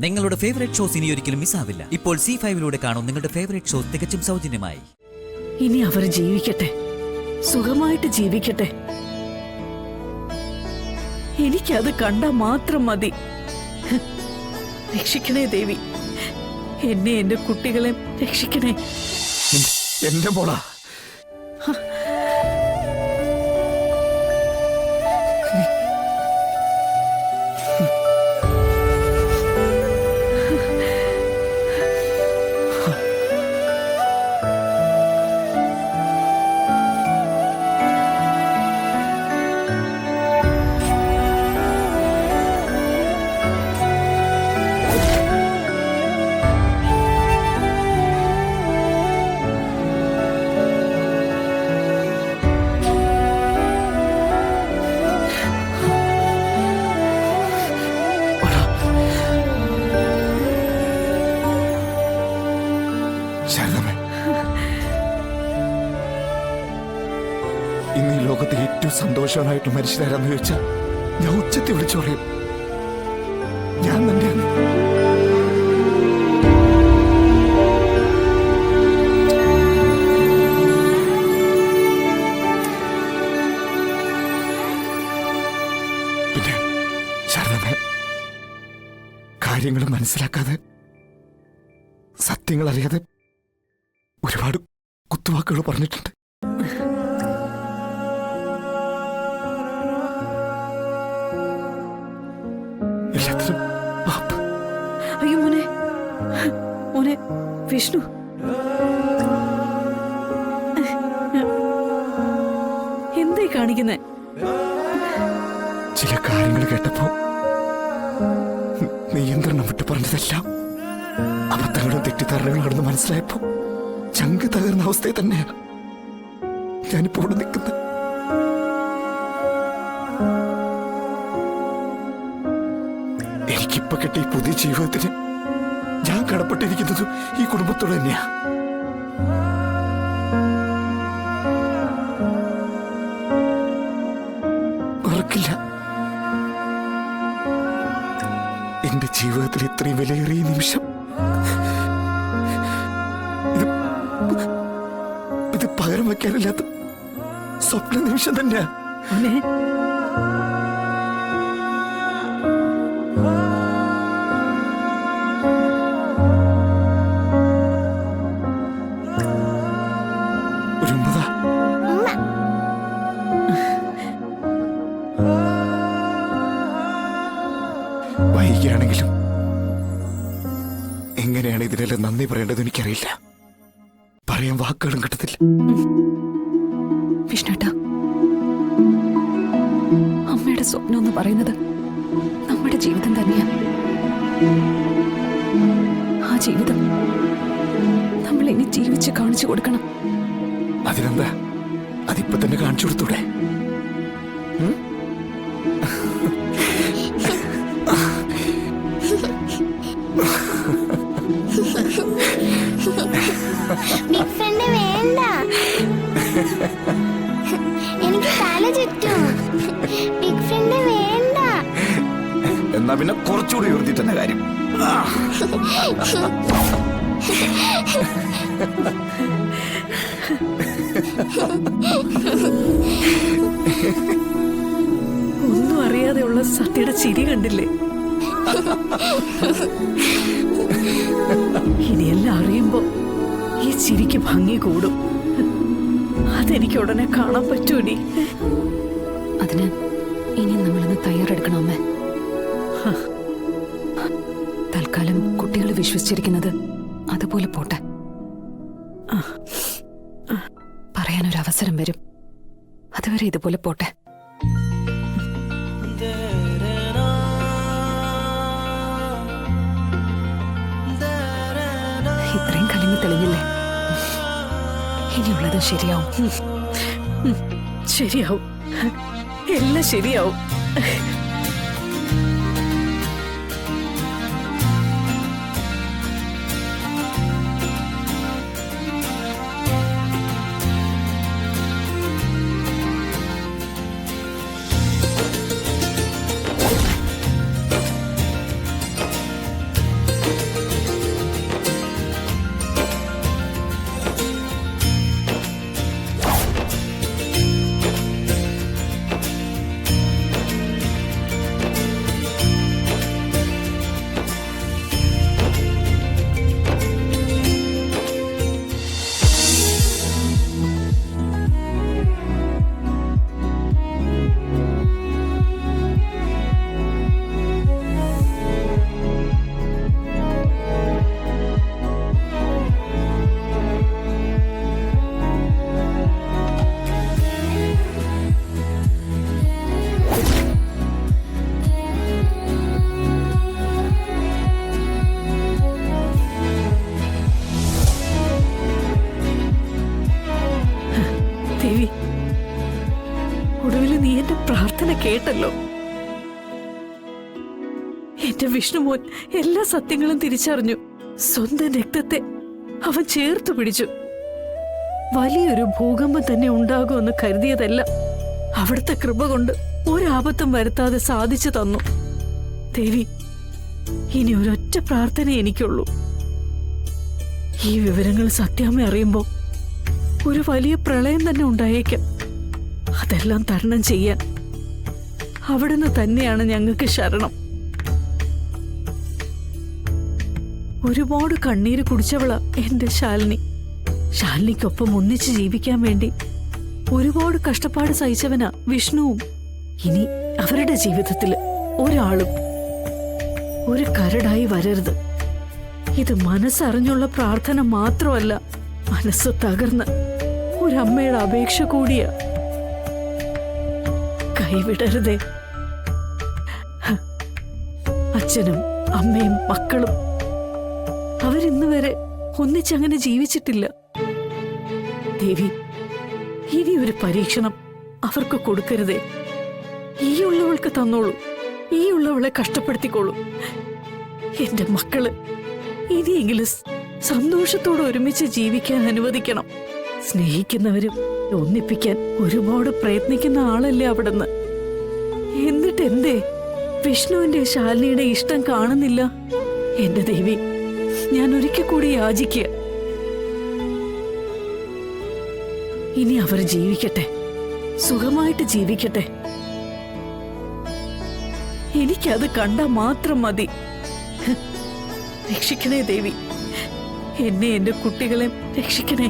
നിങ്ങളുടെ favourite shows ഇനി ഒരിക്കലും മിസ്സാവില്ല. ഇപ്പോൾ C5 കാണും നിങ്ങളുടെ ഫേവറേറ്റ് ഷോസ് തികച്ചും സൗജന്യമായി. ഇനി അവർ ജീവിക്കട്ടെ, സുഖമായിട്ട് ജീവിക്കട്ടെ. എനിക്കത് കണ്ടാ മാത്രം മതി. രക്ഷിക്കണേ ദേവി, എന്നെ എന്റെ കുട്ടികളെ രക്ഷിക്കണേ. എന്റെ മോളാ, ഇന്ന് ഈ ലോകത്തെ ഏറ്റവും സന്തോഷവാനായിട്ട് മനുഷ്യരാരെന്ന് ചോദിച്ചാൽ ഞാൻ ഉച്ചത്തിൽ വിളിച്ചു പറയും, ഞാൻ തന്നെയാണ്. പിന്നെ ശാരദ, കാര്യങ്ങൾ മനസ്സിലാക്കാതെ സത്യങ്ങൾ അറിയാതെ ഒരുപാട് കുത്തുവാക്കുകൾ പറഞ്ഞിട്ടുണ്ട്. എല്ലാത്തിനും മാപ്പ്. അയ്യോ മോനെ, മോനെ വിഷ്ണു, എന്തായി കാണിക്കുന്നേ? ചില കാര്യങ്ങൾ കേട്ടപ്പോ നിയന്ത്രണം വിട്ട് പറഞ്ഞതെല്ലാം അബദ്ധങ്ങളും തെറ്റിദ്ധാരണകളാണെന്ന് മനസ്സിലായപ്പോ ചങ്ക് തകർന്ന അവസ്ഥയിൽ തന്നെയാണ് ഞാനിപ്പോ ഇവിടെ നിൽക്കുന്നത്. എനിക്കിപ്പോ കിട്ടിയ ഈ പുതിയ ജീവിതത്തിന് ഞാൻ കടപ്പെട്ടിരിക്കുന്നത് ഈ കുടുംബത്തോട് തന്നെയാ. മറക്കില്ല, എന്റെ ജീവിതത്തിൽ ഇത്രയും വിലയേറിയ നിമിഷം ഇത് പകരം വയ്ക്കാനില്ലാത്ത സ്വപ്ന നിമിഷം തന്നെയാ. മോനെ, ഒരു ഉമ്മതാ. വൈകിയാണെങ്കിലും എങ്ങനെയാണ് ഇതിനെല്ലാം നന്ദി പറയേണ്ടത് എനിക്കറിയില്ല. പറയാൻ വാക്കുകളും കിട്ടത്തില്ല. വിഷ്ണുട്ടാ, അമ്മയുടെ സ്വപ്നം എന്ന് പറയുന്നത് നമ്മുടെ ജീവിതം തന്നെയാണ്. ആ ജീവിതം നമ്മൾ ഇനി ജീവിച്ച് കാണിച്ചു കൊടുക്കണം. അതിനെന്താ, അതിപ്പോ തന്നെ കാണിച്ചു കൊടുത്തൂടെ? വേണ്ട, എനിക്ക് തല ചുറ്റും. ബിഗ് ഫ്രണ്ട് വേണ്ട. എന്നാ പിന്നെ കുറച്ചുകൂടി ഉയർത്തിട്ട് തന്നെ കാര്യം. ഒന്നും അറിയാതെയുള്ള സത്യയുടെ ചിരി കണ്ടില്ലേ? ഇനിയെല്ലാം അറിയുമ്പോ ഈ ചിരിക്ക് ഭംഗി കൂടും. അതെനിക്ക് ഉടനെ കാണാൻ പറ്റൂടി. അതിന് ഇനി നമ്മളിന്ന് തയ്യാറെടുക്കണം അമ്മേ. തൽക്കാലം കുട്ടികൾ വിശ്വസിച്ചിരിക്കുന്നത് അതുപോലെ പോട്ടെ. പറയാനൊരവസരം വരും, അതുവരെ ഇതുപോലെ പോട്ടെ. ഇത്രയും കലങ്ങി തെളിഞ്ഞില്ലേ? ഇനിയുള്ളത് ശരിയാവും. ശരിയാവും, എല്ലാം ശരിയാവും. പ്രാർത്ഥന കേട്ടല്ലോ. എന്റെ വിഷ്ണുമോൻ എല്ലാ സത്യങ്ങളും തിരിച്ചറിഞ്ഞു. സ്വന്തം രക്തത്തെ അവൻ ചേർത്തു പിടിച്ചു. വലിയൊരു ഭൂകമ്പം തന്നെ ഉണ്ടാകുമെന്ന് കരുതിയതല്ല. അവിടുത്തെ കൃപ കൊണ്ട് ഒരാപത്തും വരുത്താതെ സാധിച്ചു തന്നു. ദേവി, ഇനി ഒരൊറ്റ പ്രാർത്ഥന എനിക്കുള്ളൂ. ഈ വിവരങ്ങൾ സത്യാമ്മ അറിയുമ്പോ ഒരു വലിയ പ്രളയം തന്നെ ഉണ്ടായേക്കാം. അതെല്ലാം തരണം ചെയ്യാൻ അവിടുന്ന് തന്നെയാണ് ഞങ്ങൾക്ക് ശരണം. ഒരുപാട് കണ്ണീര് കുടിച്ചവളാ എന്റെ ശാലിനി. ശാലിനിക്കൊപ്പം ഒന്നിച്ച് ജീവിക്കാൻ വേണ്ടി ഒരുപാട് കഷ്ടപ്പാട് സഹിച്ചവനാ വിഷ്ണുവും. ഇനി അവരുടെ ജീവിതത്തില് ഒരാളും ഒരു കരടായി വരരുത്. ഇത് മനസ്സറിഞ്ഞുള്ള പ്രാർത്ഥന മാത്രമല്ല, മനസ്സ് തകർന്ന് ഒരമ്മയുടെ അപേക്ഷ കൂടിയാ. കൈവിടരുതേ. അച്ഛനും അമ്മയും മക്കളും അവരിന്ന് വരെ ഒന്നിച്ചങ്ങനെ ജീവിച്ചിട്ടില്ല. ദേവി, ഇനി ഒരു പരീക്ഷണം അവർക്ക് കൊടുക്കരുതേ. ഈ ഉള്ളവൾക്ക് തന്നോളൂ, ഈ ഉള്ളവളെ കഷ്ടപ്പെടുത്തിക്കോളൂ. എന്റെ മക്കള് ഇനിയെങ്കിലും സന്തോഷത്തോടെ ഒരുമിച്ച് ജീവിക്കാൻ അനുവദിക്കണം. സ്നേഹിക്കുന്നവരും ഒന്നിപ്പിക്കാൻ ഒരുപാട് പ്രയത്നിക്കുന്ന ആളല്ലേ അവിടുന്ന്. എന്നിട്ട് എന്തേ വിഷ്ണുവിന്റെ ശാലിനിയുടെ ഇഷ്ടം കാണുന്നില്ല? എന്റെ ദേവി, ഞാൻ ഒരിക്കൽ കൂടി യാചിക്കുക. ഇനി അവർ ജീവിക്കട്ടെ, സുഖമായിട്ട് ജീവിക്കട്ടെ. എനിക്കത് കണ്ടാൽ മാത്രം മതി. രക്ഷിക്കണേ ദേവി, എന്നെ എന്റെ കുട്ടികളെ രക്ഷിക്കണേ.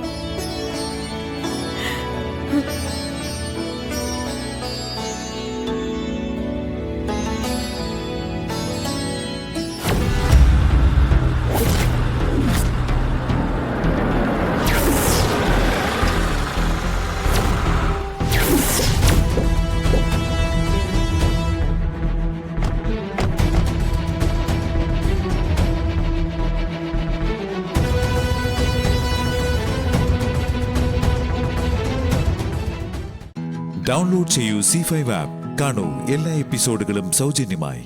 ഡൗൺലോഡ് ചെയ്യൂ C5 ആപ്പ്. കാണൂ എല്ലാ എപ്പിസോഡുകളും സൗജന്യമായി.